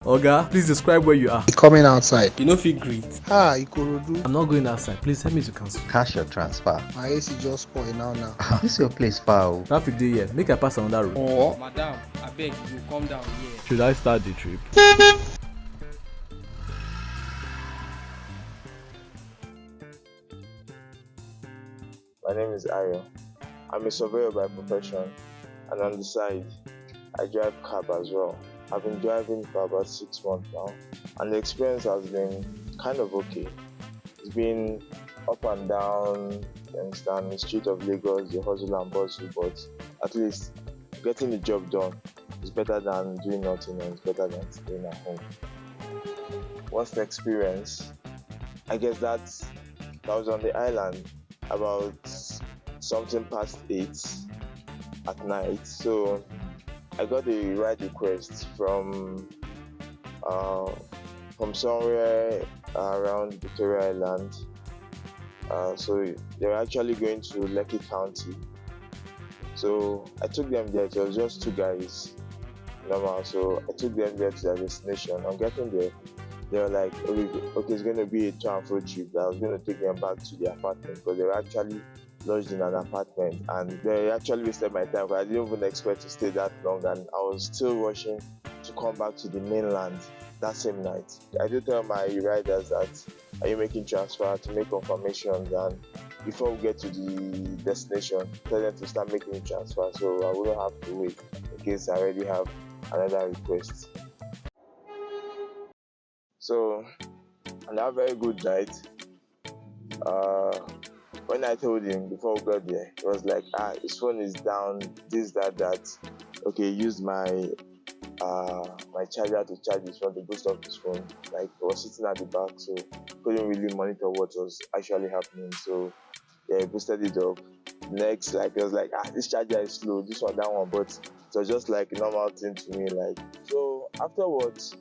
Oga, please describe where you are. Coming outside. You know if you greet. Ikorodu. I'm not going outside. Please help me to cancel. Cash your transfer. My AC just spoil now. This your place far. Traffic day here. Make I pass another road. Oh. Madam, I beg you, calm down here. Should I start the trip? My name is Ayo. I'm a surveyor by profession, and on the side, I drive cab as well. I've been driving for about 6 months now, and the experience has been kind of okay. It's been up and down, you understand, the street of Lagos, the hustle and bustle, but at least getting the job done is better than doing nothing, and it's better than staying at home. What's the experience? I guess that was on the island about something past 8 at night. So I got a ride request from somewhere around Victoria Island. So they were actually going to Lekki County. So I took them there. It was just 2 guys, normal. So I took them there to their destination. On getting there, they were like, okay, it's going to be a to and fro trip. That I was going to take them back to their apartment, because they were actually lodged in an apartment, and they actually wasted my time. But I didn't even expect to stay that long, and I was still rushing to come back to the mainland that same night. I did tell my riders that, are you making transfer, to make confirmations, and before we get to the destination, tell them to start making the transfer, so I wouldn't have to wait in case I already have another request. So on that very good night, when I told him before we got there, he was like, his phone is down, this, that. Okay, he used my charger to charge his phone, to boost up his phone. Like, he was sitting at the back, so couldn't really monitor what was actually happening. So yeah, he boosted it up. Next, like, it was like, this charger is slow, this one, that one, but it was just like a normal thing to me. Like, so afterwards,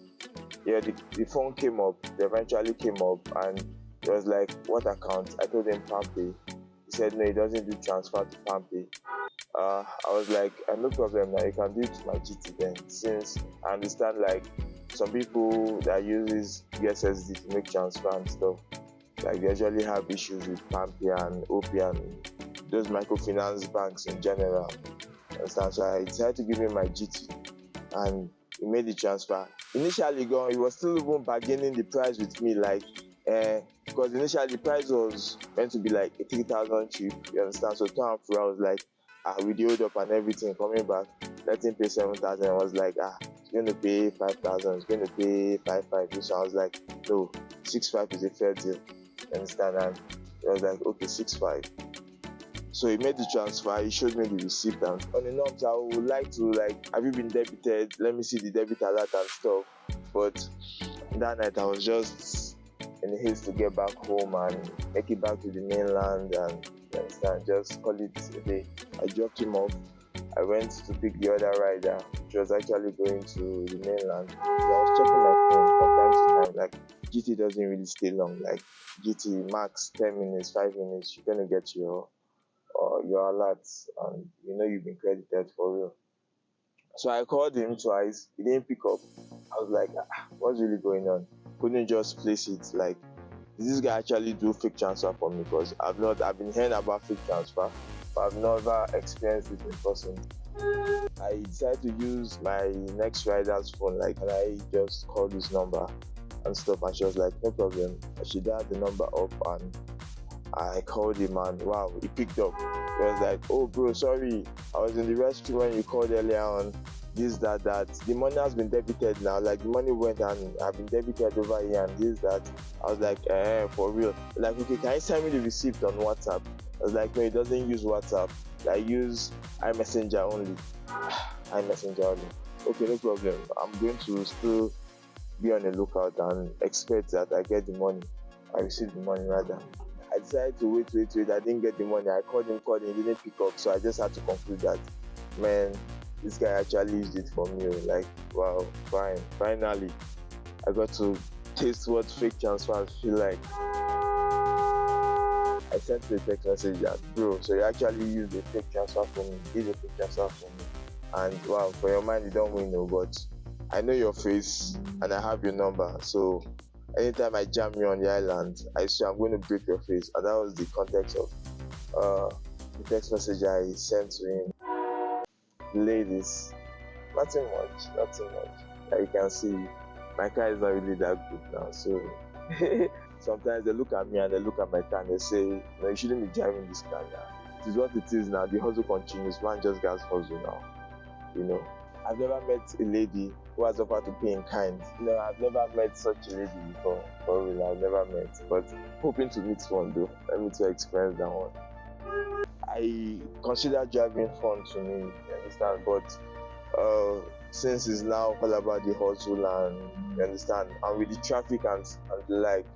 yeah, the phone came up. They eventually came up, and it was like, what account? I told him PalmPay. He said, no, he doesn't do transfer to PalmPay. I was like, no problem, now you can do it to my GT then, since I understand, like, some people that uses USSD to make transfer and stuff, like, they usually have issues with PalmPay and OP and those microfinance banks in general. Understand? So I decided to give him my GT, and he made the transfer. Initially, he was still even bargaining the price with me, like, because initially the price was meant to be like a 3,000 trip, you understand? So to and fro, I was like, with the hold up and everything, coming back, let him pay 7,000. I was like, he's going to pay 5,000, he's going to pay 5,500. So I was like, no, 6,500 is a fair deal, you understand? And he was like, okay, 6,500. So he made the transfer, he showed me the receipt, and on the norms, I would like to, like, have you been debited? Let me see the debit alert and stuff. But that night I was just in haste to get back home and make it back to the mainland, and you understand, just call it a day. I dropped him off. I went to pick the other rider, which was actually going to the mainland. So I was checking my phone from time to time. Like, GT doesn't really stay long. Like, GT max 10 minutes, 5 minutes, you're gonna get your alerts, and you know you've been credited for real. So I called him twice, he didn't pick up. I was like, what's really going on? Couldn't just place it. Like, did this guy actually do fake transfer for me? Because I've been hearing about fake transfer, but I've never experienced it in person. I decided to use my next rider's phone, like, and I just called his number and stuff, and she was like, no problem. She dialed the number up, and I called him, and wow, he picked up. He was like, oh bro, sorry, I was in the restroom when you called earlier on, this, that. The money has been debited now, like, the money went and I've been debited over here, and this, that. I was like, for real? Like, okay, can you send me the receipt on WhatsApp? I was like, no, he doesn't use WhatsApp. I use iMessenger only. iMessenger only. Okay, no problem. I'm going to still be on the lookout and expect that I get the money. I receive the money rather. I decided to wait. I didn't get the money. I called him, he didn't pick up. So I just had to conclude that, man, this guy actually used it for me. Like, wow, fine. Finally, I got to taste what fake transfers feel like. I sent the text message that, bro, so you actually used a fake transfer for me. Did a fake transfer for me. And wow, for your mind, you don't win, no, but I know your face and I have your number. So anytime I jam you on the island, I swear I'm going to break your face. And that was the context of the text message I sent to him. Ladies, nothing much. Like you can see, my car is not really that good now. So sometimes they look at me and they look at my car and they say, no, you shouldn't be driving this car now. It is what it is now. The hustle continues. Man just got hustle now. I've never met a lady who has offered to pay in kind. I've never met such a lady before. For real, I've never met. But hoping to meet one though. Let me to experience that one. I consider driving fun to me, you understand? But since it's now all about the hustle and you understand, and with the traffic and the like,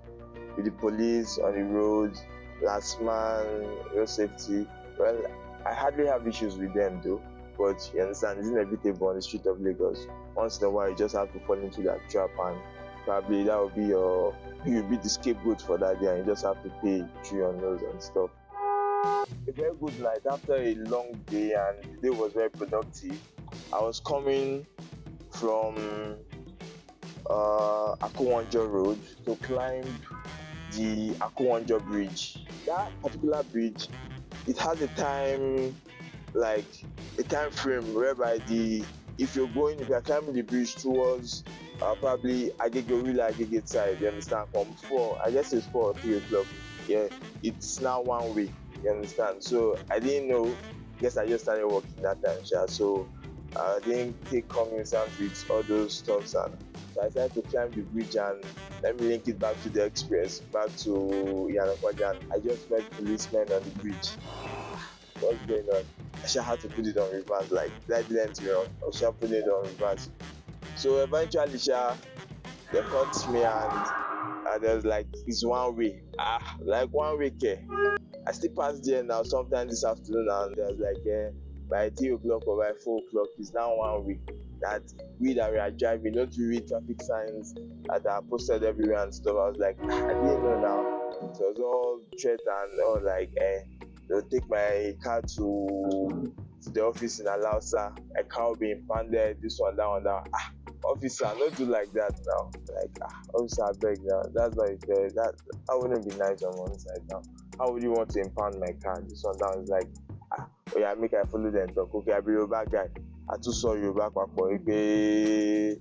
with the police on the road, LASTMA, road safety, well, I hardly have issues with them though. But you understand, it's inevitable on the street of Lagos. Once in a while, you just have to fall into that trap, and probably that will be you'll be the scapegoat for that day, and you just have to pay through your nose and stuff. A very good night after a long day, and the day was very productive. I was coming from Akowonjo Road to climb the Akowonjo Bridge. That particular bridge, it has a time frame whereby if you're climbing the bridge towards probably Agege side, you understand, from 4, I guess it's 4 or 3 o'clock, yeah, it's now one way, you understand. So I didn't know, I guess I just started working that time, so I didn't take cognizance with all those stuff, and so I decided to climb the bridge and let me link it back to the express, back to Yanakwaja. I just met policemen on the bridge. What's going on? I should have to put it on reverse, like that didn't wrong. I should put it on reverse. So eventually, they caught me and there was like it's one way. Like one way care. I still pass there now sometime this afternoon, and there's like by 3 o'clock or by 4 o'clock it's now one way. That we are driving, don't you read traffic signs that are posted everywhere and stuff. I was like, I didn't know now. So it was all threat and all like they'll take my car to the office in Alausa. My car will be impounded, this one, that one, that one. Officer, don't do like that now. Like, officer, I beg now. That's not fair. That wouldn't be nice on one side now. How would you want to impound my car? This one down is like, oh yeah, make I follow them talk. Okay, I be your back guy. I too saw you back for Kilo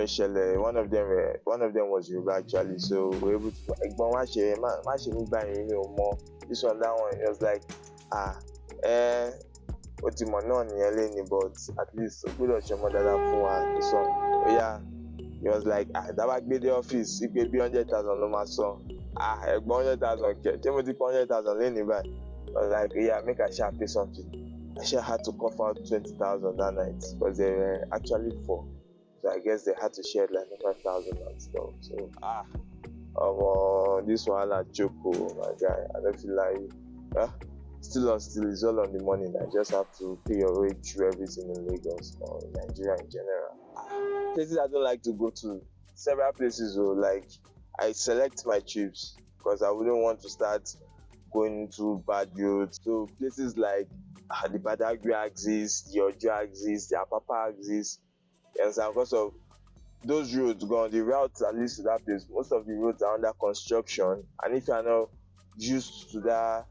Shele. One of them was Yoruba actually, so we're able to more. This one, that one, it was like, but at least good of your mother for this one. Oh yeah, he was like, that back be the office, it could be 100,000 no my son. 100,000 care. 100,000 anyway. I was like, yeah, make a sharp pay something. I sure had to cough out 20,000 that night because they were actually 4. So I guess they had to share like 5,000 and stuff. So this one I choco, my guy. I don't feel like still it's all on the money. I just have to pay your way through everything in Lagos or in Nigeria in general. Places I don't like to go to, several places like I select my trips because I wouldn't want to start going to bad roads. So places like the Badagry axis, the Ojo axis, the Apapa axis, and because of those roads gone, the routes that leads to that place, most of the roads are under construction, and if you are not used to the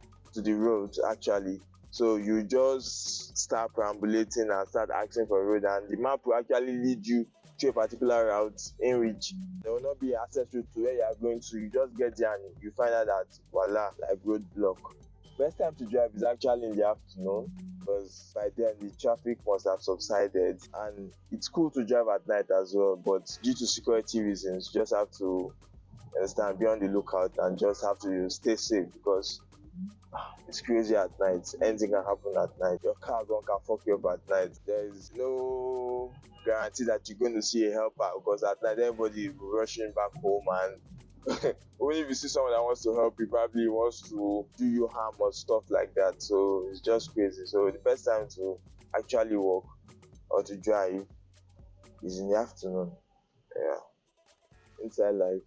roads actually, so you just start perambulating and start asking for a road, and the map will actually lead you to a particular route in which there will not be access to where you are going to. You just get there and you find out that voila, like roadblock. Best time to drive is actually in the afternoon because by then the traffic must have subsided, and it's cool to drive at night as well, but due to security reasons you just have to understand, be on the lookout and just have to stay safe because it's crazy at night. Anything can happen at night. Your car can fuck you up at night. There is no guarantee that you're going to see a helper because at night everybody will be rushing back home, and only if you see someone that wants to help you, probably wants to do you harm or stuff like that. So it's just crazy. So the best time to actually walk or to drive is in the afternoon. Yeah. Inside life.